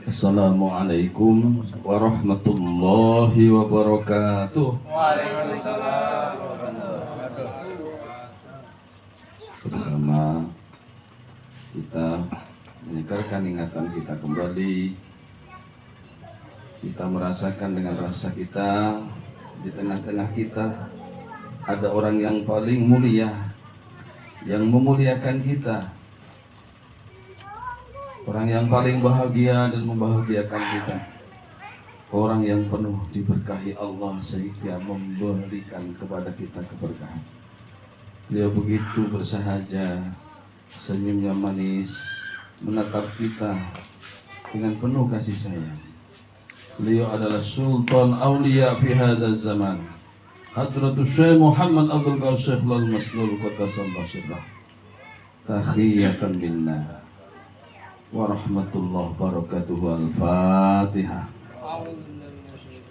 Assalamualaikum warahmatullahi wabarakatuh. Waalaikumsalam. Bersama kita menyegarkan ingatan kita kembali. Kita merasakan dengan rasa kita di tengah-tengah kita ada orang yang paling mulia, yang memuliakan kita, orang yang paling bahagia dan membahagiakan kita, orang yang penuh diberkahi Allah sehingga memberikan kepada kita keberkahan. Dia begitu bersahaja, senyumnya manis, menatap kita dengan penuh kasih sayang. Beliau adalah Sultan Aulia fi hadzal zaman, Hadratus Syekh Muhammad Abdul Qasim al-Maslul Qaddasallahu sirrah. Tahiyatan minna wa rahmatullahi wabarakatuh. Al-Fatihah.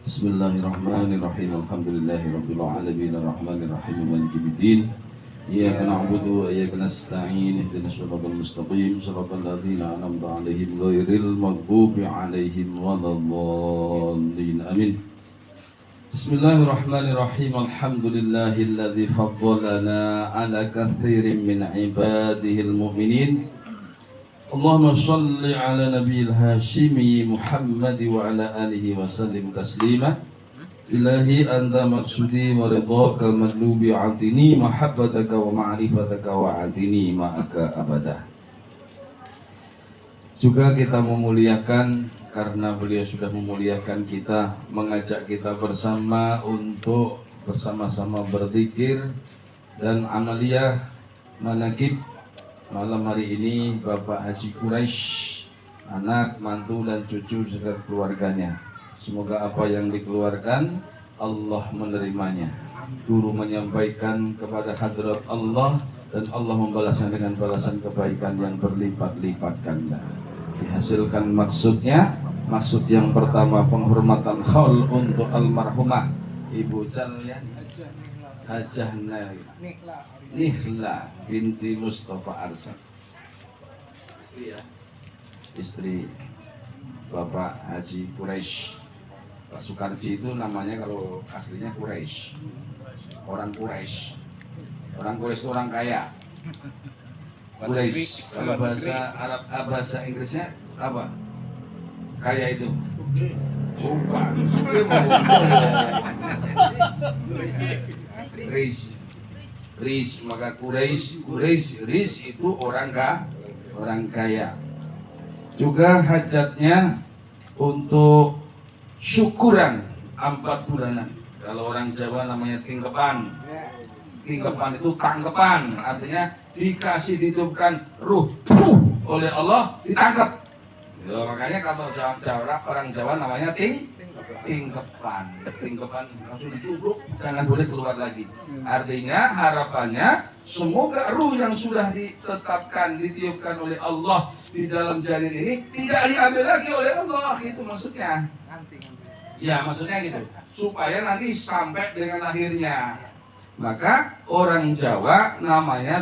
Bismillahirrahmanirrahim. Alhamdulillahirabbil alamin arrahmanir rahim maliki yaumiddin. Iyyaka na'budu wa iyyaka nasta'in. Ihdinas siratal mustaqim, siratal ladzina an'amta 'alaihim ghairil maghdubi 'alaihim waladdallin. Amin. Bismillahirrahmanirrahim. Alhamdulillahilladzi faddalana 'ala katsirin min 'ibadihil mu'minin. Allahumma shalli 'ala nabiyil hashimi Muhammad wa 'ala alihi wa sallim taslima. Ilahi anta maksudi wa ridhaka madlubi atini mahabbataka wa ma'rifataka wa atini ma'aka abada. Juga kita memuliakan karena beliau sudah memuliakan kita, mengajak kita bersama untuk bersama-sama berzikir dan amaliyah manaqib. Malam hari ini Bapak Haji Quraisy, anak, mantu dan cucu serta keluarganya, semoga apa yang dikeluarkan Allah menerimanya. Guru menyampaikan kepada hadrat Allah dan Allah membalasnya dengan balasan kebaikan yang berlipat-lipat ganda. Dihasilkan maksudnya, maksud yang pertama penghormatan haul untuk almarhumah Ibu Calyani Hajah Nihla binti Mustafa Arsad, istri Bapak Haji Quraisy. Pak Sukarji itu namanya kalau aslinya Quraisy, orang Quraisy. Orang Quraisy itu orang kaya. Quraisy kalau bahasa Arab, bahasa Inggrisnya apa? Kaya itu. Bukan. Riz, maka Riz itu orang kaya. Juga hajatnya untuk syukuran 4 bulanan. Kalau orang Jawa namanya tingkepan. Tingkepan itu tangkepan, artinya dikasih ditiupkan ruh oleh Allah, ditangkap. Ya, makanya kalau orang Jawa namanya tingkepan. Tingkepan langsung ditutup, jangan boleh keluar lagi. Artinya harapannya semoga ruh yang sudah ditetapkan, ditiupkan oleh Allah di dalam janin ini tidak diambil lagi oleh Allah. Itu maksudnya. Ya, maksudnya gitu. Supaya nanti sampai dengan akhirnya. Maka orang Jawa namanya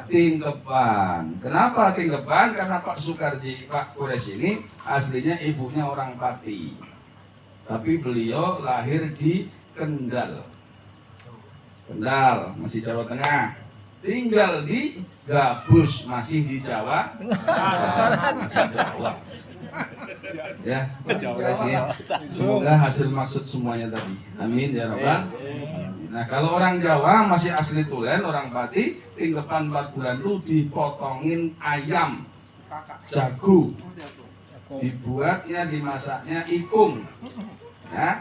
tingkepan. Kenapa tingkepan? Karena Pak Sukarji, Pak Quraisy ini aslinya ibunya orang Pati. Tapi beliau lahir di Kendal. Kendal, masih Jawa Tengah. Tinggal di Gabus, masih di Jawa. Masih Jawa. Ya, semoga hasil maksud semuanya tadi. Amin ya Rabbal. Nah, kalau orang Jawa masih asli Tulen, orang Pati, tingkepan 4 bulan itu dipotongin ayam, jago, dibuatnya, dimasaknya ikung, ya,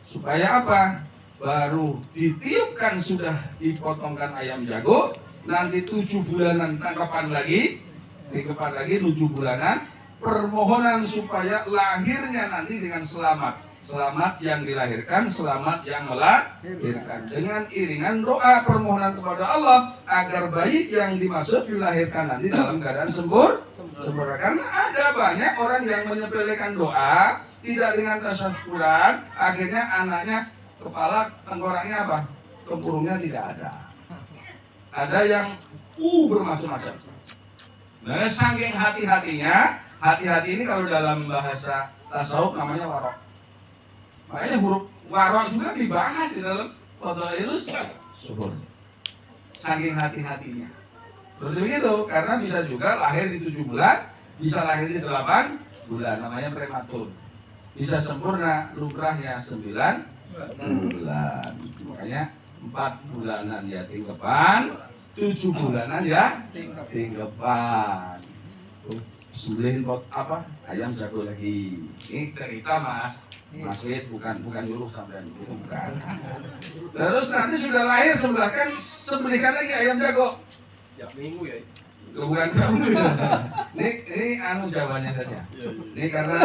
supaya apa? Baru ditiupkan sudah dipotongkan ayam jago, nanti 7 bulanan tangkapan lagi, tingkepan lagi 7 bulanan, permohonan supaya lahirnya nanti dengan selamat. Selamat yang dilahirkan, selamat yang melahirkan. Dengan iringan doa permohonan kepada Allah agar bayi yang dimaksud dilahirkan nanti dalam keadaan sempurna. Karena ada banyak orang yang menyepelekan doa, tidak dengan tasyakuran, akhirnya anaknya kepala tengkoraknya apa? Tempurungnya tidak ada. Ada yang bermacam-macam. Nah, saking hati-hatinya hati-hati ini kalau dalam bahasa tasawuf namanya warok. Makanya huruf warok juga dibahas di dalam Fadailus Syuhur. Saking hati-hatinya. Seperti begitu, karena bisa juga lahir di 7 bulan, bisa lahir di 8 bulan, namanya prematur. Bisa sempurna, lumrahnya 9 bulan. Makanya 4 bulanan ya tingkepan, 7 bulanan ya tingkepan. Sembelihin ayam jago lagi. Ini cerita Mas Wid, bukan nyuruh sampean itu bukan. Terus nanti sudah lahir sembelihkan lagi ayam jago. Ya minggu ya. Bukan kamu. Ini jawabannya saja. Ini karena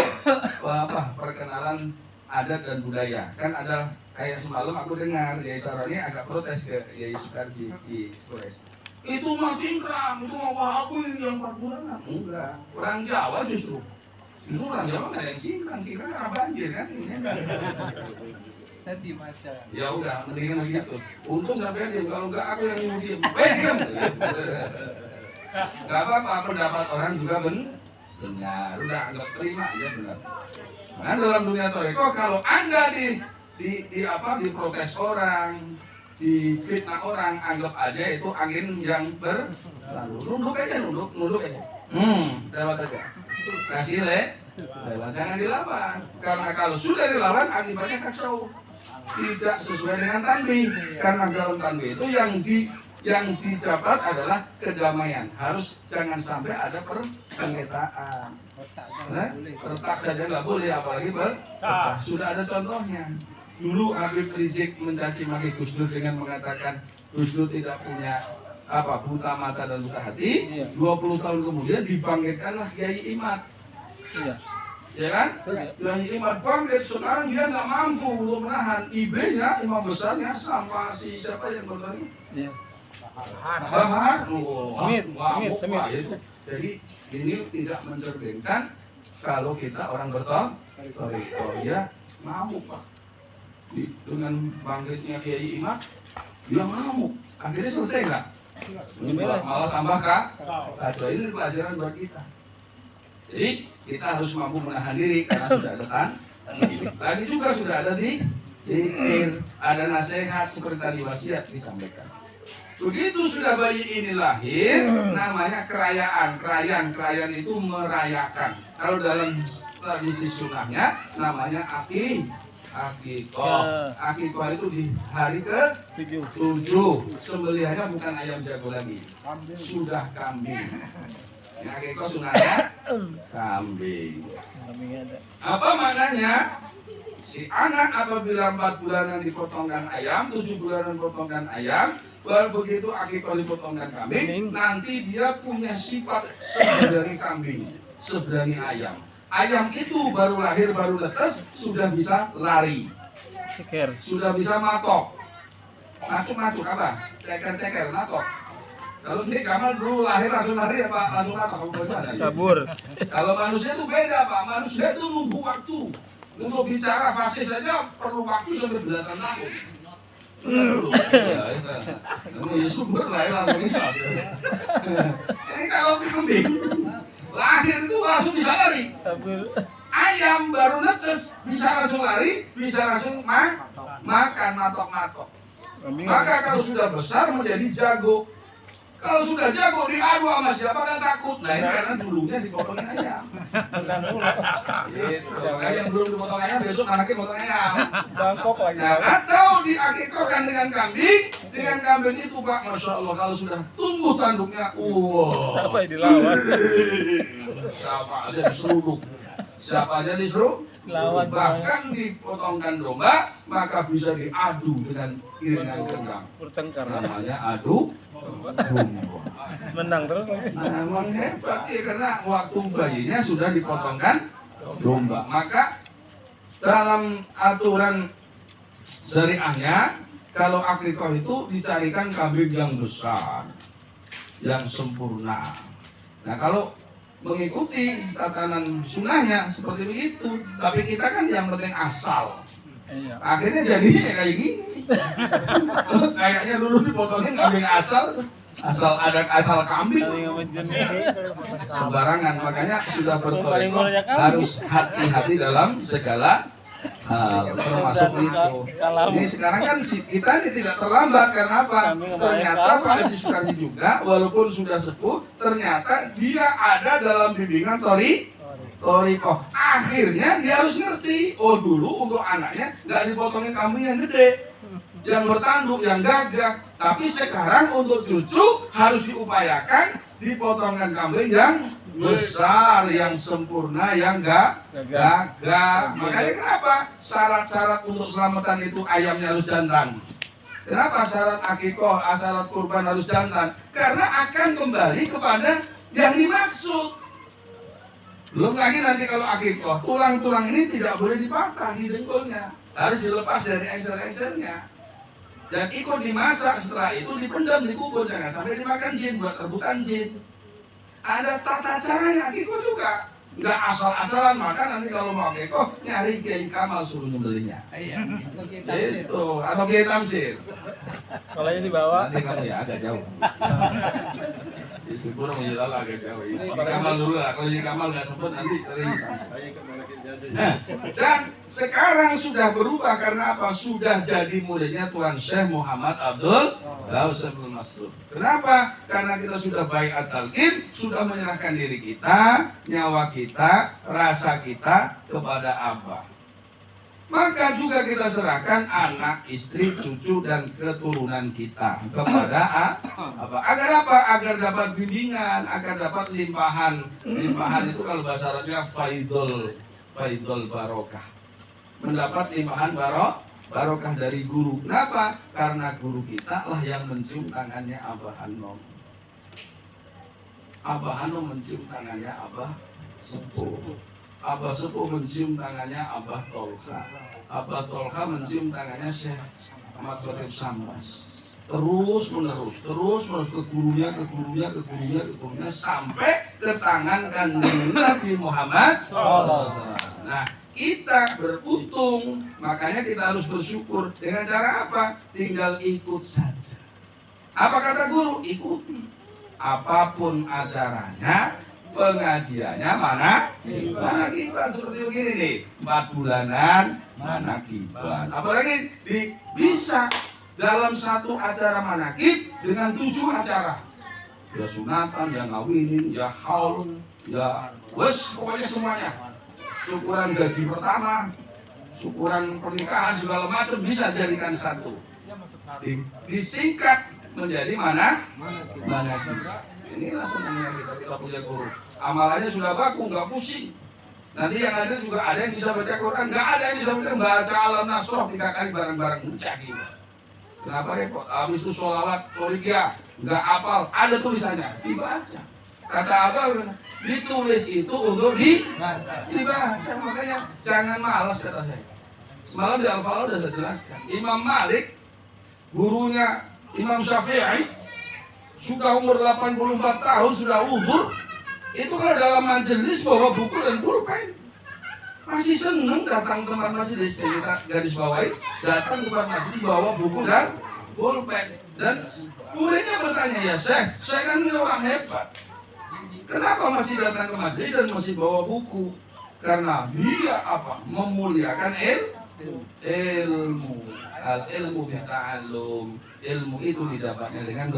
perkenalan adat dan budaya. Kan ada kayak semalam aku dengar Yai Saroni agak protes ke Yai Sukarji di Flores. Itu mah cingkrang, itu mah wahabi yang 4 bulanan. Enggak, orang Jawa justru. Itu orang Jawa nggak ada yang cingkrang, cingkrang karena banjir kan. Saya diem aja. Ya udah, mendingan begitu. Untung sampai diem, kalau enggak aku yang nyuruh diem. Diem. Gak apa-apa, pendapat orang juga benar. Udah anggap terima aja benar. Nah dalam dunia toreko kalau Anda diprotes orang, difitnah orang, anggap aja itu angin yang berlalu. Nunduk aja. Lewat aja. Kasih lewat, jangan dilawan. Karena kalau sudah dilawan akibatnya kacau. Tidak sesuai dengan tanbih. Karena dalam tanbih itu yang didapat adalah kedamaian. Harus jangan sampai ada persengketaan. Retak saja nggak boleh, apalagi berpecah. Sudah ada contohnya. Dulu Habib Rizik mencaci maki Gus Dur dengan mengatakan Gus Dur tidak punya buta mata dan buta hati. 20 tahun kemudian dibangkitkanlah Kiai Imad. Ya kan? Kiai Imad bangkit, sekarang dia nggak mampu untuk menahan IB-nya, imam besarnya sama si siapa yang kontranya? Bahar. Semit. Jadi ini tidak mencerminkan kalau kita orang bertoriko ya ngamuk Pak. Dengan bangkitnya Kiai Imad, dia ngamuk. Akhirnya selesai nggak? Malah tambah kacau. Ini pelajaran buat kita. Jadi kita harus mampu menahan diri karena sudah ada lagi juga sudah ada di ada nasihat seperti tadi wasiat disampaikan. Begitu sudah bayi ini lahir, namanya kerayaan. Kerayaan itu merayakan. Kalau dalam tradisi sunnahnya namanya akikoh. Akikoh itu di hari ke-7. Sembelihannya bukan ayam jago lagi, sudah kambing. Yang akikoh sunnahnya kambing. Apa maknanya? Si anak apabila 4 bulanan dipotongkan ayam, 7 bulanan dipotongkan ayam, baru begitu akikoh dipotongkan kambing, nanti dia punya sifat seberani kambing, seberani ayam. Ayam itu baru lahir, baru netes, sudah bisa lari, sudah bisa matok. Macuk apa? Ceker, matok. Kalau di kamar dulu lahir langsung lari apa langsung matok? Kabur. Kalau manusia itu beda Pak, manusia itu nunggu waktu. Untuk bicara fasih saja perlu waktu sampai belasan tahun. Ini sumber lah langsung ini kalau kambing lahir itu langsung bisa lari. Ayam baru netes bisa langsung lari, bisa langsung makan matok. Maka kalau sudah besar menjadi jago. Kalau sudah jago diadu sama siapa kan takut. Nah ini karena dulunya dipotongin ayam. Gitu. Yang belum dipotong ayam besok anaknya potong ayam. Bangkok lagi. Nah, atau diakikohkan dengan kambing. Dengan kambing itu Pak, Masya Allah kalau sudah tumbuh tanduknya, Siapa yang dilawan? Siapa aja diseruduk. Lawan Bahkan dipotongkan domba, maka bisa diadu dengan iringan gendang. Bertengkar. Namanya adu domba. Menang terus lagi. Nah, memang hebat ya karena waktu bayinya sudah dipotongkan domba. Maka dalam aturan syariahnya kalau akikah itu dicarikan kambing yang besar, yang sempurna. Nah kalau mengikuti tatanan sunnahnya seperti begitu, tapi kita kan yang penting asal. Akhirnya jadinya kayak gini. Kayaknya dulu dipotongin kambing asal, asal ada asal kambing Kami ngemenjeni. sembarangan. Makanya sudah Paling bertoreko murahnya kambing. harus hati-hati dalam segala hal, termasuk itu. Ini sekarang kan kita ini tidak terlambat karena apa? Kambing sama Ternyata ayam Pak Haji Sukardi juga walaupun sudah sepuh, ternyata dia ada dalam bimbingan Toriko. Akhirnya dia harus ngerti. Oh dulu untuk anaknya nggak dipotongin kambing yang gede, yang bertanduk, yang gagah. Tapi sekarang untuk cucu harus diupayakan dipotongkan kambing yang besar, yang sempurna, yang gagah. Makanya kenapa syarat-syarat untuk selamatan itu ayamnya harus jantan? Kenapa syarat akikoh, syarat kurban harus jantan? Karena akan kembali kepada yang dimaksud. Belum lagi nanti kalau akikoh, tulang-tulang ini tidak boleh dipatah di dengkulnya, harus dilepas dari engser-engsernya. Dan ikut dimasak, setelah itu dipendam, dikubur, jangan sampai dimakan jin, buat rebutan jin. Ada tata caranya akikoh juga. Nggak asal-asalan, maka nanti kalau mau akikoh, nyari Kiai Kamal suruh nyembelinya. Iya. Itu, atau Kiai Tamsir. Kalau ini dibawa, Nanti kamu ya agak jauh. Syukur menjelaskan agak jauh. Kiai Kamal dulu lah, kalau Kiai Kamal nggak sempet nanti sering. Nah, dan sekarang sudah berubah karena apa? Sudah jadi muridnya Tuan Syekh Muhammad Abdul Ghausiful Masrur. Kenapa? Karena kita sudah baiat talqin, sudah menyerahkan diri kita, nyawa kita, rasa kita kepada Abah. Maka juga kita serahkan anak, istri, cucu, dan keturunan kita kepada Abah. Agar apa? Agar dapat bimbingan, agar dapat limpahan. Limpahan itu kalau bahasa Arabnya faidul barokah. Mendapat limpahan barokah dari guru. Kenapa? Karena guru kita lah yang mencium tangannya Abah Hanom. Abah Hanom mencium tangannya Abah Sepuh. Abah Sepuh mencium tangannya Abah Tolha. Abah Tolha mencium tangannya Syekh Ahmad Khatib Sambas. Terus menerus ke gurunya, sampai ke tangan kanjeng Nabi Muhammad SAW. Nah, kita beruntung, makanya kita harus bersyukur. Dengan cara apa? Tinggal ikut saja. Apa kata guru? Ikuti. Apapun acaranya, pengajiannya mana kibat seperti begini nih, 4 bulanan mana kibat. Apalagi bisa dalam satu acara manakib dengan 7 acara. Ya sunatan, ya ngawinin, ya haul, ya wes pokoknya semuanya. Syukuran gaji pertama, syukuran pernikahan segala macam bisa jadikan satu. Disingkat menjadi mana kibat. Inilah senangnya kita punya guru. Amalannya sudah baku, nggak pusing. Nanti yang ada juga ada yang bisa baca Quran, nggak ada yang bisa baca Alam Nasroh 3 kali bareng-bareng baca gitu. Kenapa repot? Habis itu sholawat, Qoriya, nggak hafal, ada tulisannya, dibaca. Kata Abah, ditulis itu untuk dibaca. Makanya jangan malas kata saya. Semalam di Al-Falah sudah saya jelaskan. Imam Malik, gurunya Imam Syafi'i, sudah umur 84 tahun, sudah uzur. Itu kalau dalam majelis bawa buku dan pulpen. Masih seneng datang ke tempat majelis. Kita garis bawahi, datang ke tempat majelis bawa buku dan pulpen. Dan muridnya bertanya, ya saya kan ini orang hebat. Kenapa masih datang ke majelis dan masih bawa buku? Karena dia apa? Memuliakan ilmu. Al-ilmu bita'allum. Ilmu itu didapatnya dengan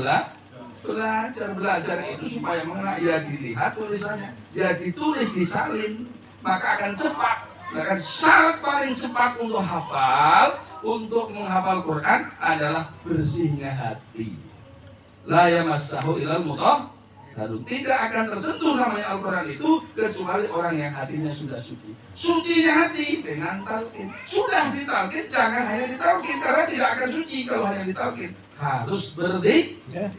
belajar itu supaya mengenai, ya dilihat tulisannya, ya ditulis, disalin, maka akan cepat. Maka syarat paling cepat untuk hafal, untuk menghafal Quran adalah bersihnya hati. La yamassahu ilal mutahharun. Tidak akan tersentuh namanya Al-Quran itu kecuali orang yang hatinya sudah suci. Sucinya hati dengan talqin. Sudah ditalqin, jangan hanya ditalqin, karena tidak akan suci kalau hanya ditalqin. Harus berzikir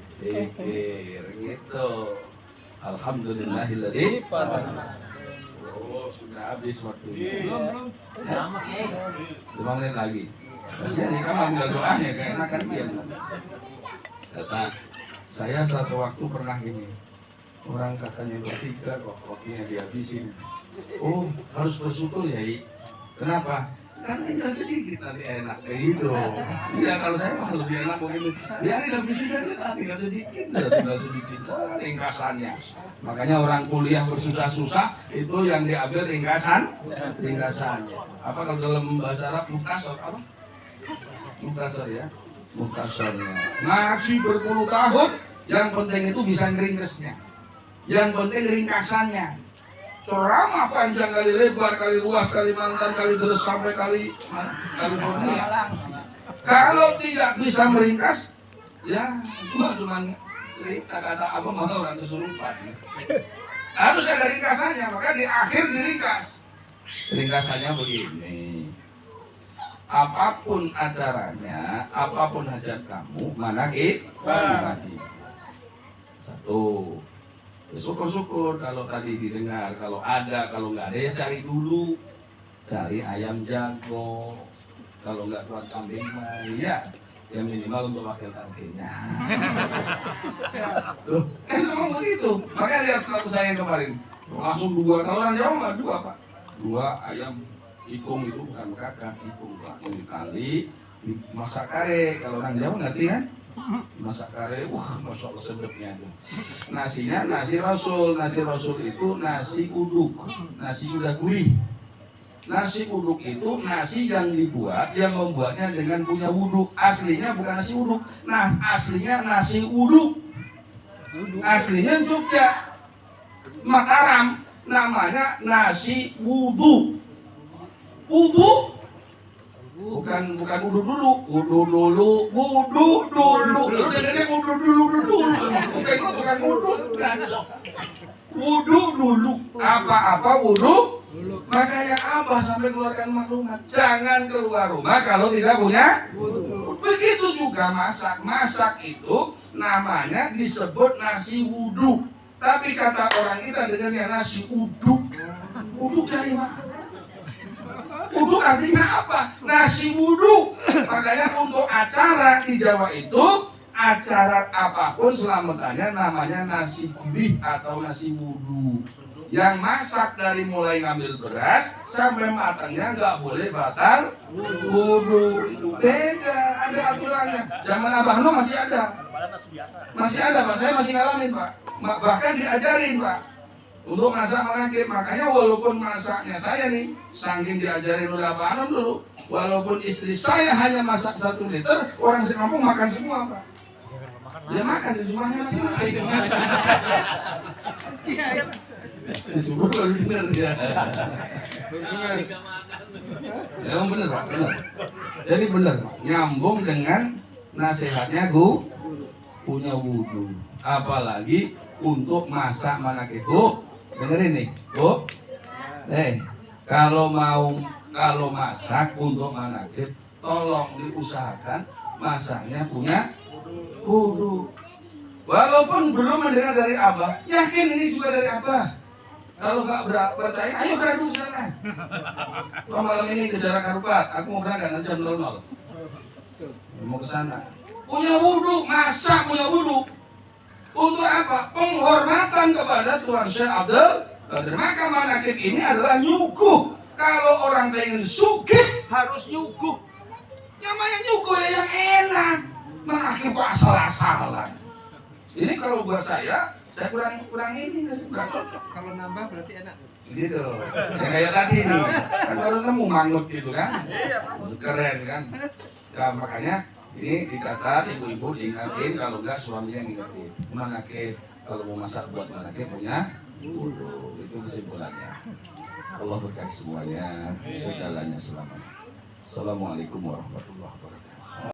gitu. Alhamdulillahilladzi. Oh, sudah habis waktunya. Belum. 5 menit lagi. Kasihan ya, kamu ambil doanya, kayak enakan diam. Kata saya satu waktu pernah gini, orang katanya bertiga kok waktunya dihabisin. Oh, harus bersyukur ya. Kenapa? kan tinggal sedikit nanti enak kayak gitu. Ya kalau saya mah lebih enak begitu. Biarin lebih sedikit, tinggal sedikit, tinggal sedikit. Wah, ringkasannya. Makanya orang kuliah bersusah-susah itu yang diambil ringkasannya. Apa kalau dalam bahasa Arab mukhtasar apa? Mukhtasar ya, mukhtasarnya. Ngaji berpuluh tahun, yang penting itu bisa ngeringkesnya. Yang penting ringkasannya. Ceramah panjang kali lebar, kali luas, kali mantan, kali terus sampai kali California. Kalau tidak bisa meringkas, ya gua cuma cerita kata apa mau orang kesurupan. Harus ada ringkasannya, maka di akhir diringkas. Ringkasannya begini. Apapun acaranya, apapun hajat kamu, manakib. Satu. Syukur-syukur kalau tadi didengar, kalau ada, kalau nggak ada ya cari dulu, cari ayam jago, kalau nggak kuat kambing mah, ya yang minimal untuk wakil targetnya. Tuh, kan ngomong begitu, makanya lihat status saya yang kemarin, langsung 2, kalau orang Jawa nggak 2 Pak, 2 ayam ikung itu bukan kakak, ikung langsung dikali, masak kare, kalau orang Jawa ngerti kan? Masak kare, wah masya Allah sedapnya itu. Nasinya nasi rasul itu nasi uduk, nasi sudah gurih. Nasi uduk itu nasi yang dibuat, yang membuatnya dengan punya wuduk. Aslinya bukan nasi uduk, nah aslinya nasi uduk. Aslinya Jogja, Mataram, namanya nasi wudu. Wudu bukan wudu dulu, lu dengarnya wudu dulu, bukan wudu, wudu dulu, apa wudu, makanya Abah sampai keluarkan maklumat, jangan keluar rumah kalau tidak punya wudu. Begitu juga masak itu namanya disebut nasi wudu, tapi kata orang kita dengarnya nasi uduk, uduk dari mana? Uduk artinya apa? Nasi wudhu. Makanya untuk acara di Jawa itu, acara apapun selamatannya namanya nasi gurih atau nasi wudhu. Yang masak dari mulai ngambil beras sampai matangnya nggak boleh batal wudhu. Itu beda, ada aturannya. Zaman Abah No masih ada. Masih ada Pak, saya masih ngalamin Pak. Bahkan diajarin Pak. Untuk masak manakib, makanya walaupun masaknya saya nih, saking diajarin oleh Abah Anom dulu, walaupun istri saya hanya masak 1 liter, orang sekampung makan semua Pak. Dia makan di rumahnya masing-masing. Disebut baru bener ya. Emang bener Pak, bener. Jadi bener Pak, nyambung dengan nasihatnya punya wudhu. Apalagi untuk masak manakib Bu. Dengerin nih, Bu. Kalau masak untuk manakib, tolong diusahakan masaknya punya wudu. Walaupun belum mendengar dari Abah, yakin ini juga dari Abah. Kalau nggak percaya, ayo beradu sana. Malam ini ke Jarak Harupat, aku mau berangkat nanti jam 00. Mau ke sana. Punya wudu, masak punya wudu. Untuk apa? Penghormatan kepada Tuan Syekh Abdul Qadir. Maka manakib ini adalah nyuguh. Kalau orang pengen sugih harus nyuguh. Namanya nyuguh ya yang enak. Manakib kok asal-asalan. Ini kalau buat saya kurang ini, nggak cocok. Kalau nambah berarti enak. Gitu. Ya kayak tadi nih, kan baru nemu mangut gitu kan. Keren kan. Ya makanya ini dicatat, ibu-ibu diingatin, kalau enggak suaminya ngingetin. Manakib, kalau mau masak buat manakib punya wudu. Itu kesimpulannya. Allah berkati semuanya, segalanya selamat. Assalamualaikum warahmatullahi wabarakatuh.